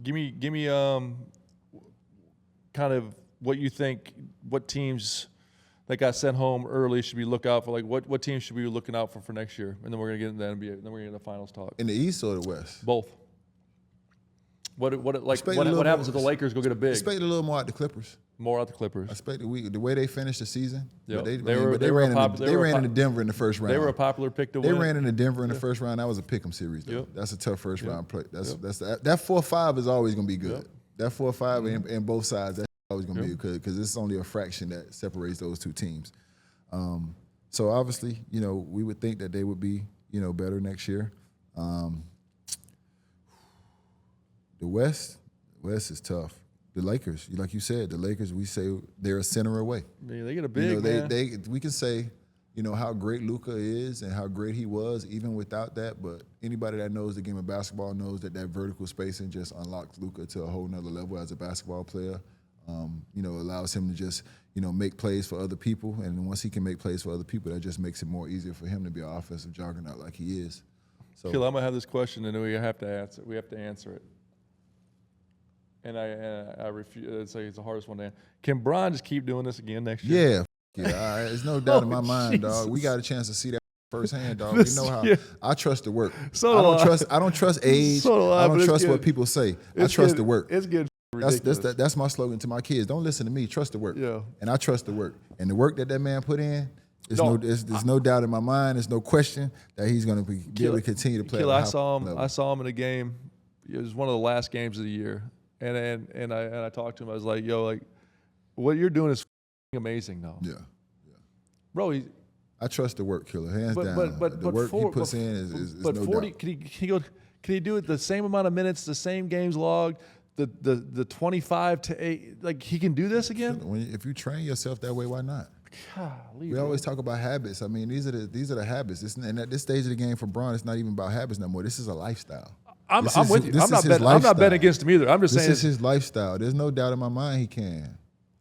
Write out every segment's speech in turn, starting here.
Give me kind of what you think, what teams that got sent home early should we look out for? Like what teams should we be looking out for next year? And then we're gonna get into the NBA. Then we're gonna get into the finals talk. In the East or the West? Both. What happens if the Lakers go get a big? Expect a little more out the Clippers. More out the Clippers. I expect the way they finished the season. Yep. They ran into Denver in the first round. They were a popular pick to win. They ran into Denver in the first round. That was a pick'em series. Though. Yep. That's a tough first round play. That 4-5 is always going to be good. That 4-5 and both sides, that's always going to be good because it's only a fraction that separates those two teams. So obviously, we would think that they would be, better next year. The West is tough. The Lakers, like you said, the Lakers, we say they're a center away. Yeah, they get a big man. We can say, how great Luka is and how great he was even without that, but anybody that knows the game of basketball knows that vertical spacing just unlocks Luka to a whole nother level as a basketball player. Allows him to just, make plays for other people, and once he can make plays for other people, that just makes it more easier for him to be an offensive juggernaut like he is. So, Kill, I'm gonna have this question, and we have to answer. We have to answer it. And I refuse. It's the hardest one to answer. Can Bron just keep doing this again next year? Yeah. There's no doubt in my mind, dog. We got a chance to see that firsthand, dog. We know how. I trust the work. I don't trust age. I don't trust what people say. I trust the work. It's getting ridiculous. That's my slogan to my kids. Don't listen to me. Trust the work. Yeah. And I trust the work. And the work that man put in. There's no doubt in my mind. There's no question that he's going to be able to continue to play. I saw him in a game. It was one of the last games of the year. And I talked to him. I was like, "Yo, what you're doing is amazing, though." Yeah. Bro, I trust the work, Killer, hands down. But the work he puts in is no 40, doubt. Can he do it the same amount of minutes, the same games logged, the 25 to 8? Like he can do this again? If you train yourself that way, why not? Golly, we always talk about habits. I mean, these are the habits. And at this stage of the game for Bron, it's not even about habits no more. This is a lifestyle. I'm with you. I'm not betting against him either. I'm just saying this is his lifestyle. There's no doubt in my mind he can.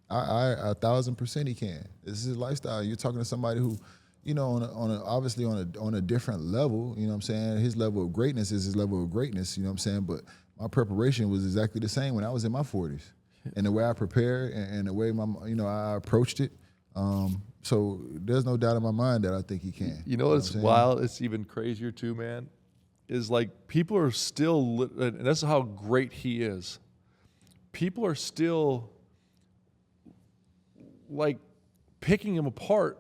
I 1,000% he can. This is his lifestyle. You're talking to somebody who, obviously on a different level. You know what I'm saying? His level of greatness is his level of greatness. You know what I'm saying? But my preparation was exactly the same when I was in my 40s, and the way I prepared and the way I approached it. So there's no doubt in my mind that I think he can. You know what's wild? It's even crazier too, man. Is like people are still, and that's how great he is. People are still like picking him apart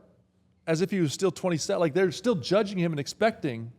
as if he was still 27. Like they're still judging him and expecting.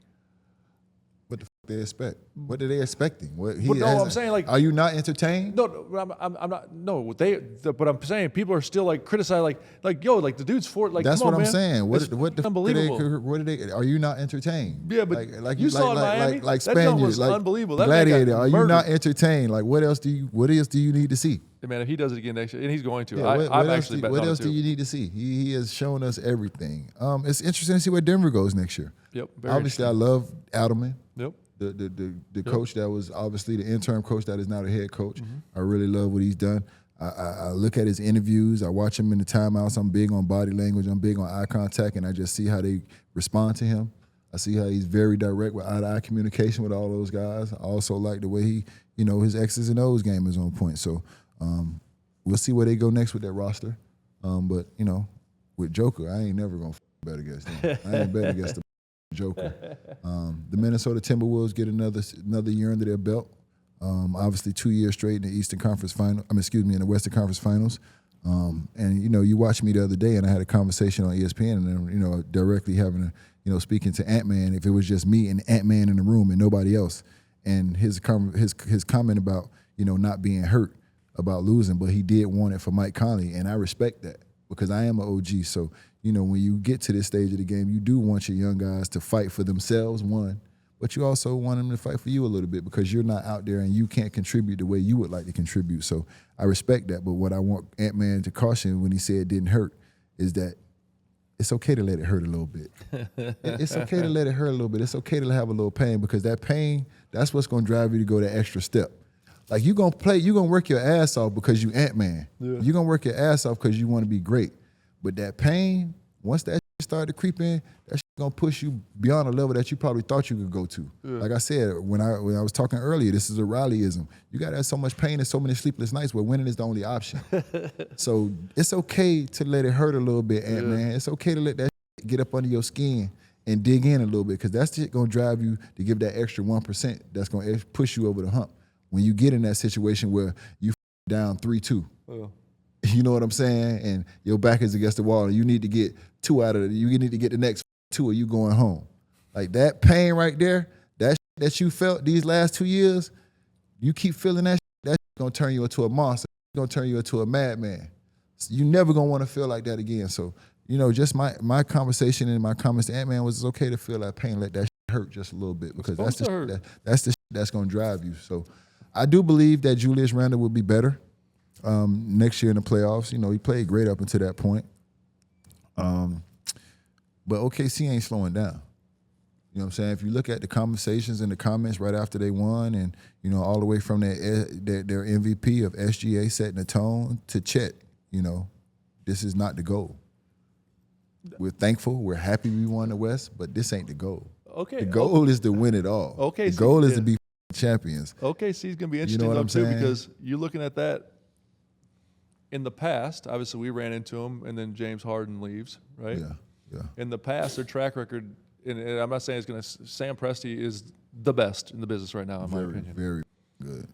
What the fuck they expect? What are they expecting? I'm saying like, are you not entertained? No, I'm not. No, but I'm saying people are still like criticizing, like yo, like the dude's for like. That's come what on, I'm man. saying. What the unbelievable? What are they? Are you not entertained? Yeah, but you saw in Miami. Like that jump Spaniards, was unbelievable. That Gladiator. Are you not entertained? Like what else do you need to see? Hey man, if he does it again next year, and he's going to, yeah, I'm actually betting on it. What else do you need to see? He has shown us everything. It's interesting to see where Denver goes next year. Yep. Obviously, I love Adelman. Yep. The coach that was obviously the interim coach that is now the head coach. Mm-hmm. I really love what he's done. I look at his interviews. I watch him in the timeouts. I'm big on body language. I'm big on eye contact, and I just see how they respond to him. I see how he's very direct with eye-to-eye communication with all those guys. I also like the way he, his X's and O's game is on point. So we'll see where they go next with that roster. But, with Joker, I ain't never going to bet against him. I ain't bet against the Joker. The Minnesota Timberwolves get another year under their belt. Obviously 2 years straight in the Eastern Conference Final. In the Western Conference Finals. And you watched me the other day, and I had a conversation on ESPN, and then directly having speaking to Ant-Man. If it was just me and Ant-Man in the room and nobody else, and his comment about not being hurt about losing, but he did want it for Mike Conley, and I respect that because I am an OG. So when you get to this stage of the game, you do want your young guys to fight for themselves, one, but you also want them to fight for you a little bit because you're not out there and you can't contribute the way you would like to contribute. So I respect that, but what I want Ant-Man to caution when he said it didn't hurt is that it's okay to let it hurt a little bit. It's okay to let it hurt a little bit. It's okay to have a little pain because that pain, that's what's going to drive you to go that extra step. Like you're going to work your ass off because you Ant-Man. Yeah. You're going to work your ass off because you want to be great. But that pain, once that start to creep in, that gonna push you beyond a level that you probably thought you could go to. Yeah. Like I said, when I was talking earlier, this is a Rileyism. You gotta have so much pain and so many sleepless nights where winning is the only option. So it's okay to let it hurt a little bit, man. It's okay to let that shit get up under your skin and dig in a little bit, because that's shit gonna drive you to give that extra 1% that's gonna push you over the hump when you get in that situation where you down 3-2. You know what I'm saying? And your back is against the wall and you need to get 2 out of it. You need to get the next 2 or you going home. Like that pain right there, that you felt these last 2 years, you keep feeling that that's gonna turn you into a monster. It's gonna turn you into a madman. So you never gonna wanna feel like that again. So, you know, just my conversation and my comments to Ant-Man was, it's okay to feel that pain, let that hurt just a little bit, because that's the shit that's gonna drive you. So I do believe that Julius Randle will be better next year in the playoffs. You know, he played great up until that point. But OKC ain't slowing down. You know what I'm saying? If you look at the conversations and the comments right after they won, and, you know, all the way from their MVP of SGA setting the tone to Chet, you know, this is not the goal. We're thankful. We're happy we won the West, but this ain't the goal. Okay. The goal is to win it all. Okay. The goal is to be champions. OKC is going to be interesting, what I'm too, saying? because you're looking at that. In the past, obviously, we ran into them, and then James Harden leaves, right? Yeah. In the past, their track record, and I'm not saying it's going to. Sam Presti is the best in the business right now, in my opinion. Very good.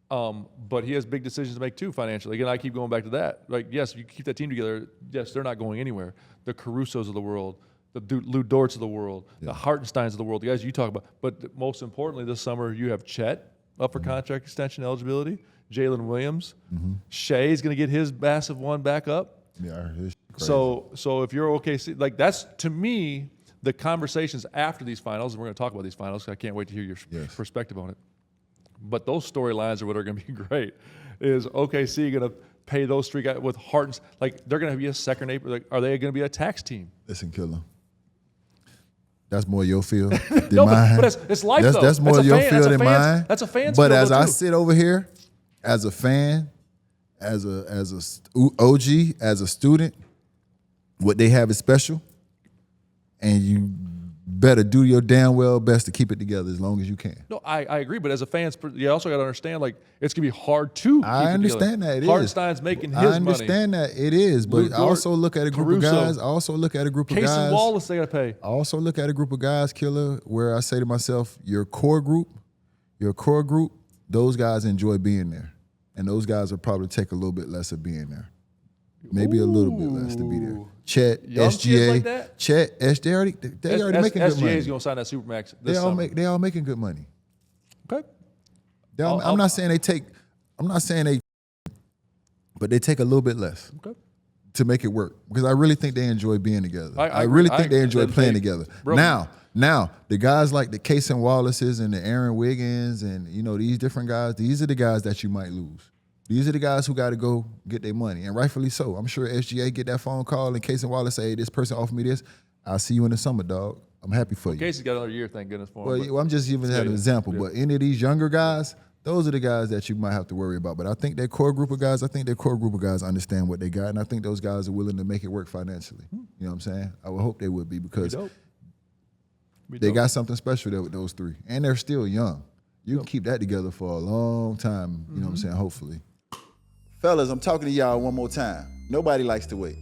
But he has big decisions to make too financially. Again, I keep going back to that. Like, yes, you keep that team together. Yes, they're not going anywhere. The Carusos of the world, the Lou Dorts of the world, the Hartensteins of the world, the guys you talk about. But most importantly, this summer you have Chet up for contract extension eligibility. Jalen Williams, Shea's going to get his massive one back up. Yeah, it's crazy. So if you're OKC, like that's to me the conversations after these finals, and we're going to talk about these finals. I can't wait to hear your perspective on it. But those storylines are what are going to be great. Is OKC going to pay those 3 guys with Hartens? Like they're going to be a second April. Like, are they going to be a tax team? Listen, Killer. That's more your field than No, mine. but it's life though. That's more your field than mine. That's a fan's But field, as though, I too. sit over here, as a fan, as a OG, as a student, what they have is special, and you better do your damn well best to keep it together as long as you can. No, I agree, but as a fan, you also got to understand, like, it's going to be hard to keep I understand it together. that. It is. Hartenstein's making his money. I understand that. It is, but I also look at a group of guys. I also look at a group of Case guys. and Wallace, they got to pay. I also look at a group of guys, Killer, where I say to myself, your core group, those guys enjoy being there. And those guys will probably take a little bit less of being there. Maybe a little bit less to be there. Chet, Young kids SGA, like that? Chet, they already making good money. SGA is going to sign that Supermax this summer. They all making good money. Okay. I'm not saying they, but they take a little bit less. Okay. To make it work, because I really think they enjoy being together. I really think they enjoy then playing together. Bro. Now, the guys like the Case and Wallaces and the Aaron Wiggins and, you know, these different guys, these are the guys that you might lose. These are the guys who got to go get their money, and rightfully so. I'm sure SGA get that phone call and Case and Wallace say, hey, this person offered me this. I'll see you in the summer, dog. I'm happy for you. Casey's got another year, thank goodness for him. Well, I'm just giving that an example. But any of these younger guys, those are the guys that you might have to worry about. But I think their core group of guys understand what they got, and I think those guys are willing to make it work financially. You know what I'm saying? I would hope they would be, because they got something special there with those 3. And they're still young. You can keep that together for a long time, you know what I'm saying, hopefully. Fellas, I'm talking to y'all one more time. Nobody likes to wait.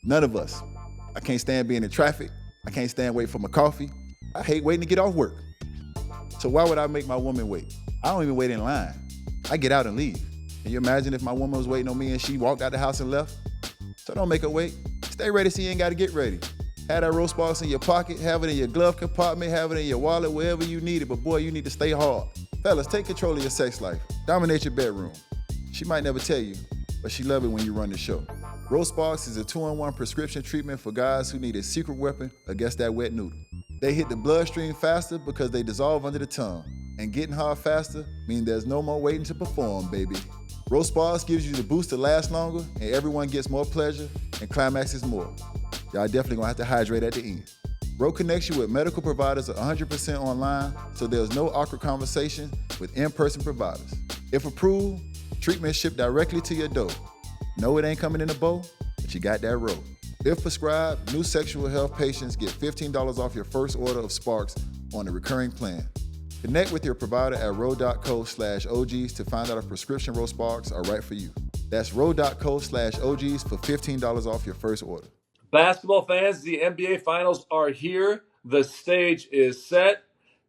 None of us. I can't stand being in traffic. I can't stand waiting for my coffee. I hate waiting to get off work. So why would I make my woman wait? I don't even wait in line. I get out and leave. Can you imagine if my woman was waiting on me and she walked out the house and left? So don't make her wait. Stay ready so you ain't got to get ready. Have that roast box in your pocket, have it in your glove compartment, have it in your wallet, wherever you need it. But boy, you need to stay hard. Fellas, take control of your sex life. Dominate your bedroom. She might never tell you, but she love it when you run the show. Roast Box is a 2-in-1 prescription treatment for guys who need a secret weapon against that wet noodle. They hit the bloodstream faster because they dissolve under the tongue. And getting hard faster means there's no more waiting to perform, baby. Roast Box gives you the boost to last longer, and everyone gets more pleasure and climaxes more. Y'all definitely gonna have to hydrate at the end. Ro connects you with medical providers 100% online, so there's no awkward conversation with in-person providers. If approved, treatment shipped directly to your door. No, it ain't coming in a bowl, but you got that Ro. If prescribed, new sexual health patients get $15 off your first order of Sparks on a recurring plan. Connect with your provider at ro.co/OGs to find out if prescription Ro Sparks are right for you. That's ro.co/OGs for $15 off your first order. Basketball fans, the NBA Finals are here. The stage is set.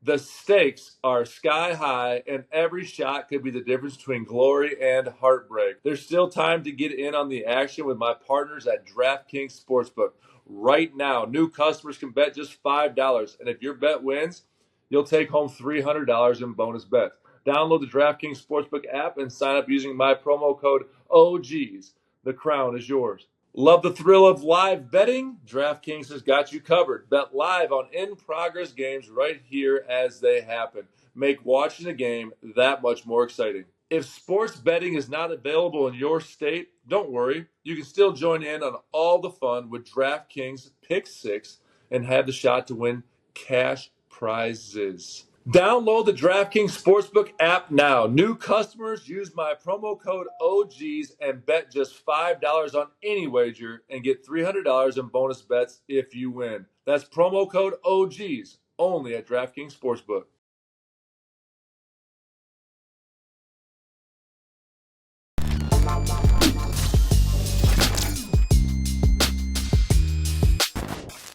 The stakes are sky high, and every shot could be the difference between glory and heartbreak. There's still time to get in on the action with my partners at DraftKings Sportsbook. Right now, new customers can bet just $5, and if your bet wins, you'll take home $300 in bonus bets. Download the DraftKings Sportsbook app and sign up using my promo code OGs. The crown is yours. Love the thrill of live betting? DraftKings has got you covered. Bet live on in-progress games right here as they happen. Make watching the game that much more exciting. If sports betting is not available in your state, don't worry. You can still join in on all the fun with DraftKings Pick 6 and have the shot to win cash prizes. Download the DraftKings Sportsbook app now. New customers use my promo code OGs and bet just $5 on any wager and get $300 in bonus bets if you win. That's promo code OGs only at DraftKings Sportsbook.